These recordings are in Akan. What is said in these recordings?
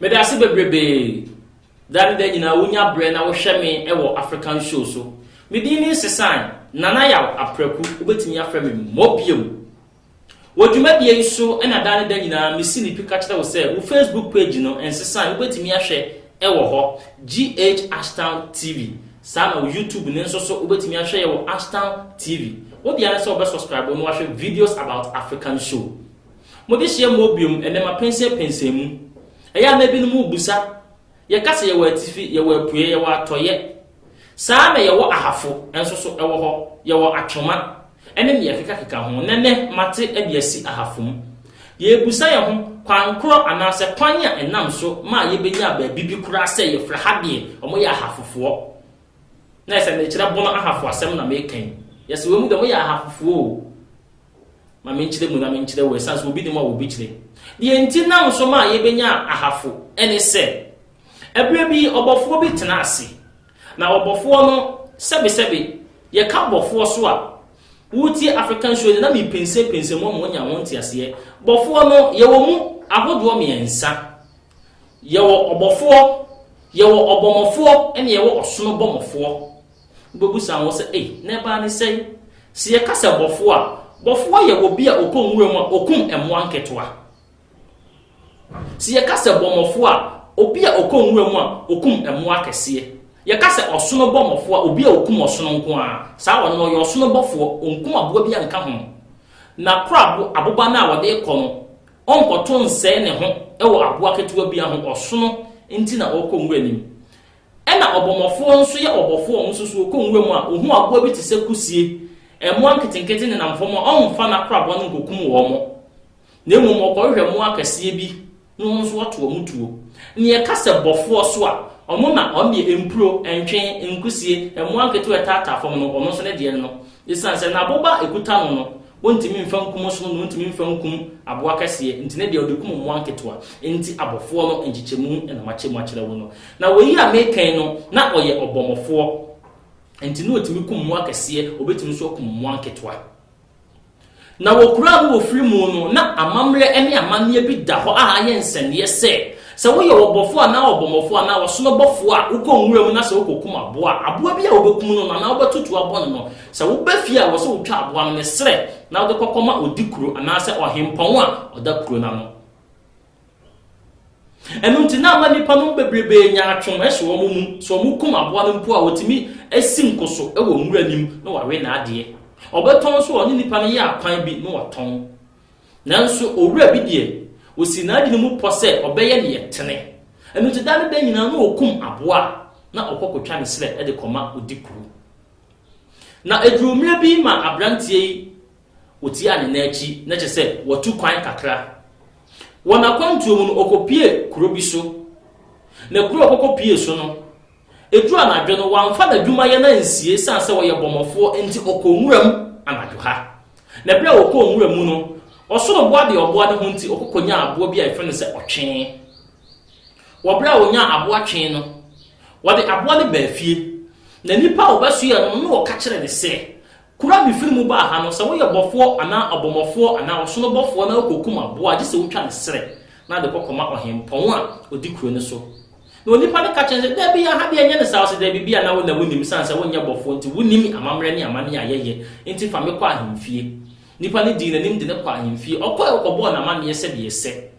Medasi bebrebe dan de nyina wonya bre na wo hwe me ewo African show so medini sesan nana yaw apreku obetimi afre me mobium wodwumadie so na dan de nyina misini pika kire wo se wo Facebook page no ensesan obetimi ahwe ewo ho GH Ashtown TV sama wo YouTube ne nso so obetimi ahwe ewo Ashtown TV wo bia so obe subscribe no ahwe videos about African show modi hye mobium enema pense mu eya na bi no mu busa ye kase ye wa atifi ye wa apue ye wa atoye saa na ye wo ahafo enso so ewo ho ye wo atwoma ene ne ye keka ho nene mate abiasi ahafom ye busa ye ho kwankro anase kwanya enam so ma ye benya ba bibi kura se ye fra hade omo ye ahafofo na ese ne kira bono ahafo asem na mekan ye se we mu de mo ye ahafofo ma menchire mu na menchire we sanso obi de mo obi chire de enti nam so ma ye benya ahafo ene se ebere bi obofo bi tena ase na obofo no sebe ye ka obofo so a wuti African show na mi pense mo nya wonti ase bofo no ye wo mu ahodo miensa ye wo obofo ye wo obomofo ene ye wo osono bomofo bobusa wo se na ba ni sei se ye ka se bofo a bofo ye wo bi a okonwura mu a okum emo anketoa se ye ka se bomofo a obi a okonwura mu a okum emo akese ye ka se osono bomofo a obi a okum osono nko a saa won no ye osono bofo onkum aboa bi anka ho na krabo aboba na wode kono onkoto nse ne ho ewo aboa ketewa bi ho osono enti na okonwura nim ena obomofo nso ye obofo nso so okonwura mu a ohu aboa bi tese kusie emo anketenkete ne namfo onfa na krabo no nkokum wo mo na emu mo ko hwɛ mo akese bi no nso wato mutuo ne ye kase bofo so a omo na omie empro entwen nkusie emu anketo etata fom no ono so ne de no isanse na boba ekuta no no wontimi mfa nkum so no wontimi mfa nkum abo akase enti ne de odekum mo anketo a enti abofo no enjichemu na machemu akere wo no na woyi a mekan no na oye obomofo enti no otimi kum mo akase obetimi so kum mo anketo a na wokura no ofiri mu no na amamre ene amanne bi da ho a aye nsene se wo ye obofo na obomofo na wosono bofo a ukonwura mu na se ukokum aboa bi a obekum no na obatutu abon no se wo bafie a wo se utwa aboa no ne sere na wo de kokoma odikuro ana se ohempon a odakuro na no enu ntina amanipa no bebrebe nya atwom ehye wo mu so mu kum aboa no mpo a wotimi asinkoso ewo nwura nim na wawe na ade obeton so oni nipa no ye akwan bi no waton nanso owura bi die osina di mu pose obeye ne yetene enu ti dan da nyina no okum aboa na okokotwa ne sere e de koma odikuru na edurumre bi ma abrantie yi oti ane na achi na chese watu kwan kakra wona kwantuo mu no okopie kuro bi so na kuro okopie so no edru anadwe no wamfa na dwuma ye na nsie sanse wo ye bomofo enti okonwuram anadwo ha na bra okonwuram mu no osoro boa de oboa de hunti okokonya aboa bi a efene se otwen wo bra wonya aboa twen no wo de aboa de baafie na nipa obasu ya no no ka kire ne se kura bi firi mu ba ha no se wo ye bofo ana obomofo ana osoro bofo na okokum aboa je se wotwa ne sere na de kokoma ohempon a odikuro ne so no nipa ne ka kire da bi ya ha bi anya ne sawo se da bi na wo na wonim sanse wonya bofo nti wonim amamre ne amane ayeye nti fa me kwa ahemfie nipa ne di nanim de ne kwa ahemfie okobo na ma ne yese de yese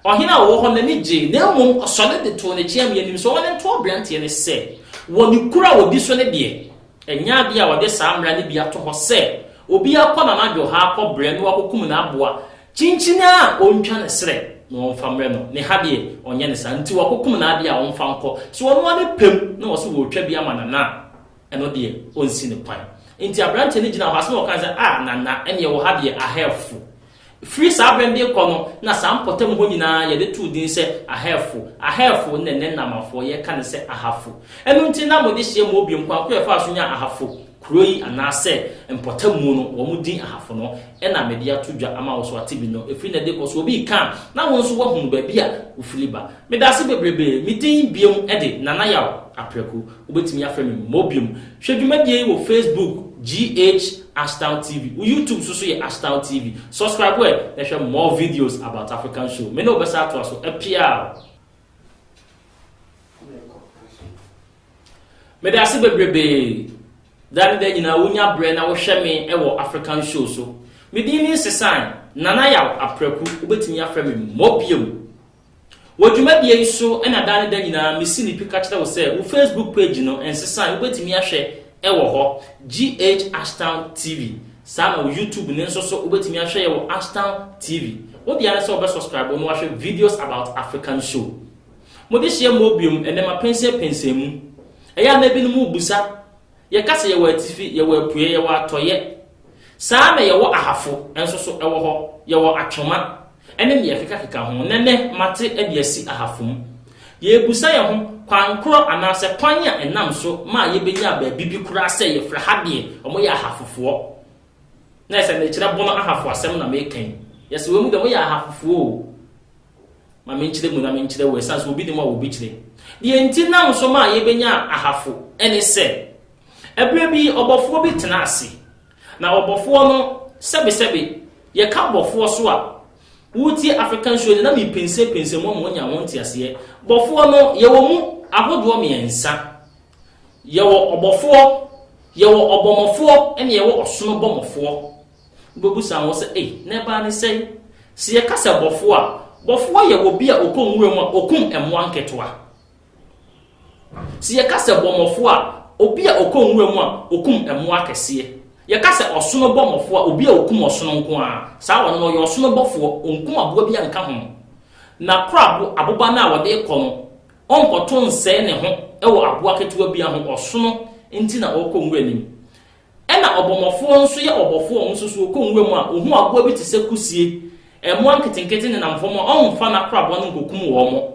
ohina wo ho na ne je na mum osole de to ne chiam yanim so won to brante ne se woni kura wodi so ne de enya bia wode saamra ne bia to ho se obi akọ na nadwo ha akọ bre no akokum na aboa chinchina ontwa ne sere no famre no ne ha de onye ne sa nti wakokum na bia onfa nko so won ne pem na wo se wo twa bia manana eno de onsi ne kwan inti abrante ne gina hwaso no kanza nana ene wo ha de ahefu free sabrende kono na sampotem ho nyina ye de tu din se ahefu ne namafo ye kan se ahafu enu nti na mo de hye mo obi nkwa ko ye fa so nya ahafu kuroi anase empotem mu no wo mu din ahafu no ena media tudwa ama wo so atibi no efri na de ko so obi kan na won so wo hunu ba bia ofiliba me da se bebrebe mi din biem ede nana yaw apreku obetimi afre me mobium hwedwumadie wo Facebook GH Ashtown TV. YouTube so ye Ashtown TV. Subscribe where there share more videos about African show. Me no besa to so appear. me da se bebrebe dan da nyina wonya bre na wo hwe me ewo African show so me din ni sesan nana yaw apreku obetimi afre me mobiem wodwuma bia iso ena dan da nyina me si ni pika kire wo se wo Facebook page no ensesan obetimi ahwe ewo ho GH Ashtown TV sama wo YouTube ne nso so obetimi ahwe ewo Ashtown TV wo dia so obe subscribe no ahwe videos about African show modi hye mobiem ene ma pense mu eya na bi no mu busa ye kase ye wa atifi ye wa apue ye wa atoye saa me ye wo ahafo enso so ewo ho ye wo atwoma ene me ye keka ho nene mate ediasi ahafom ye busa ye ho kwankro anase kwanya enam so ma ye benya ba bibi kura se ye fra hade omo ye ahafofo na se ne kire bono ahafo asem na me kan ye se we mu de mo ye ahafofo ma me nkire mu na me nkire we sanso obi de mo obi kire ye enti nam so ma ye benya ahafo ene se ebere bi obofo bi tena ase na obofo no sebe ye ka obofo so a wuti African show na mi pense mo nya wonti ase bofo no ye wo mu ahodo miensa ye wo obofo ye wo obomofo ene ye wo osono bomofo bobusa wo se na ba ne sei se ye kasa bofo a bofo ye wo bia okon nwura mu okum emo anketoa se ye kasa bomofo a obi a okon nwura mu a okum emo akese ye kasa osono bomofo a obi a okum osono nko a saa wono no ye osono bofo onkum aboa bia nka ho na krabo aboba na wode kono onkoto nse ne ho ewo aboa ketewa bia ho osono enti na okon nwura nim ena obomofo nso ye obofo nso so okon nwura mu a ohu aboa bi tese kusie emo anketenkete ne namfo mo onfa na krabo no nkokum wo mo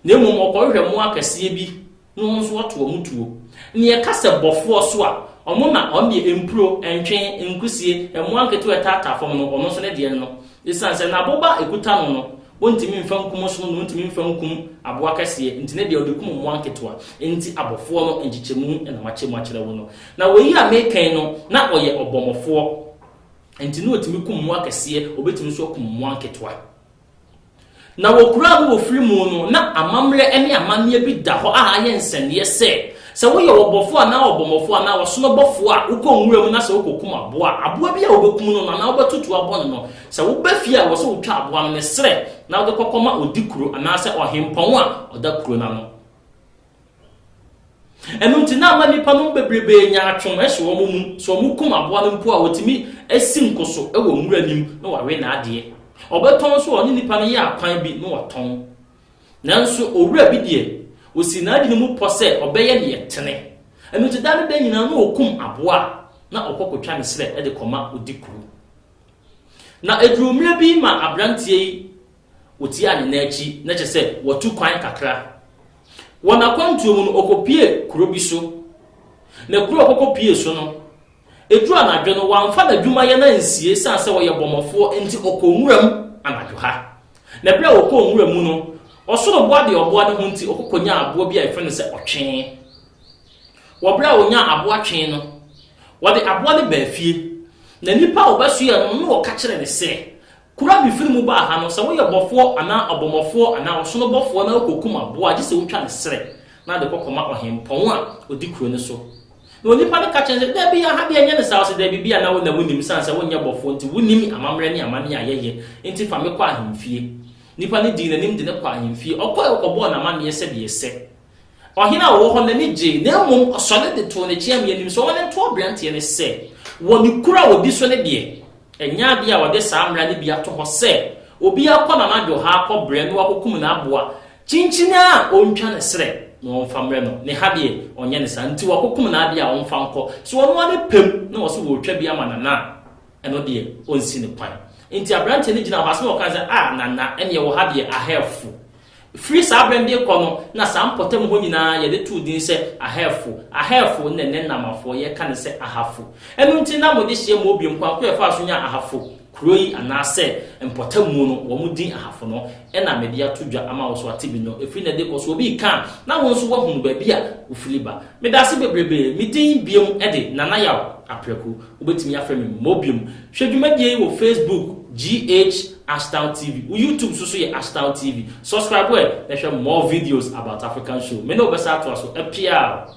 na emu mo ko hwɛ mo akese bi no nso wato mo tuo ne ye kasa bofo so a omo na onye empro entwen nkusie emu anketewa tata fom no ono so ne de no isanse na boba ekuta no no wontimi mfa nkum so no wontimi mfa nkum aboa kase ntine de odekum mo anketewa enti abofo no enchichemu na machemu akere wo no na woyi amekan no na oye obomofo enti no otimi kum mo akase obetimi so kum mo anketewa na wokura no ofiri mu no na amamre ene amane bi da ho a aye nsene se wo ye obofo na obomofo na wosono bofo a ukonwura mu na se okokum aboa bia obekum no na obatutu abon no se wo bafia wo so utwa aboa no ne sere na wo kokoma odikuro ana se ohempon a odakuro na no enu ntina amani pa no bebrebe nya atwon ehye wo mu so wo kum aboa no mpo a wotimi asi nkoso ewo nwura nim na wawe na ade obeton so oni nipa no ye akwan bi no waton nanso owura bi die osi na adi mu pose obeye ne yetene enu ti dan den nyina no okum aboa na okokotwa ne sere e de koma odikuru na edurumre bi ma abrantie yi oti ane na achi na chese watu kwan kakra wona kwantuo mu no okopie kuro bi so na kuro okopie so no eduru anadwo no wamfa na dwuma ye na nsie sanse wo ye bomofo enti okonwuram anadwo ha na bra okonwuram mu no osoro boa de oboa ne ho nti okokonya aboa bi a ifene se otwen wo bra wonya aboa twen no wode aboa ne baafie na nipa obasu ye no no ka kire ne se kura bi firi mu ba ha no se wo ye bofo ana abomofo ana osoro bofo na okokum aboa je se wotwa ne sere na de kokoma ohempon a odi kuro ne so no nipa ne ka kire se da bi ya ha bi anya ne sa se da bi bia na wo na wonim sanse wonya bofo nti wonim amamre ne amane ayeye nti fa me kwa ahemfie nipa ne di nanim de ne kwa ahemfie okobo na mane yese bi yese ohina wo ho na ni je na mum osone de to ne chiam yanim so wona to brante ne se woni kura obi so ne de enya de a wode saamra ne bi ato ho se obi akọ na na jo ha akọ bre no akokum na aboa chinchina ontwa ne sere no famre no ne ha de onye ne santi wakokum na de a onfa nko so wono ne pem na wo so wo twa bi amana na eno de onsi ne kwan inti abrante ni gina haso o kan se nana ene wo ha de ahefu free sabrande kono na sampotem ho nyina ye de tu din se ahefu ne namafo ye kan se ahafu enu nti na mode hie mo obi nkwa ko e fa so nya ahafu kroyi anase empotem mu no wo mu din ahafu no ena mede atodwa ama wo so atibi no efri na de ko so obi kan na won so wo hunu ba bia ofiliba medase bebrebe mi din biem ede nana yaw apreku obetimi afre me mobium hwedwumadie wo Facebook GH Ashtown TV, YouTube so ye Ashtown TV. Subscribe where there share more videos about African show. Me no besa to us so appear.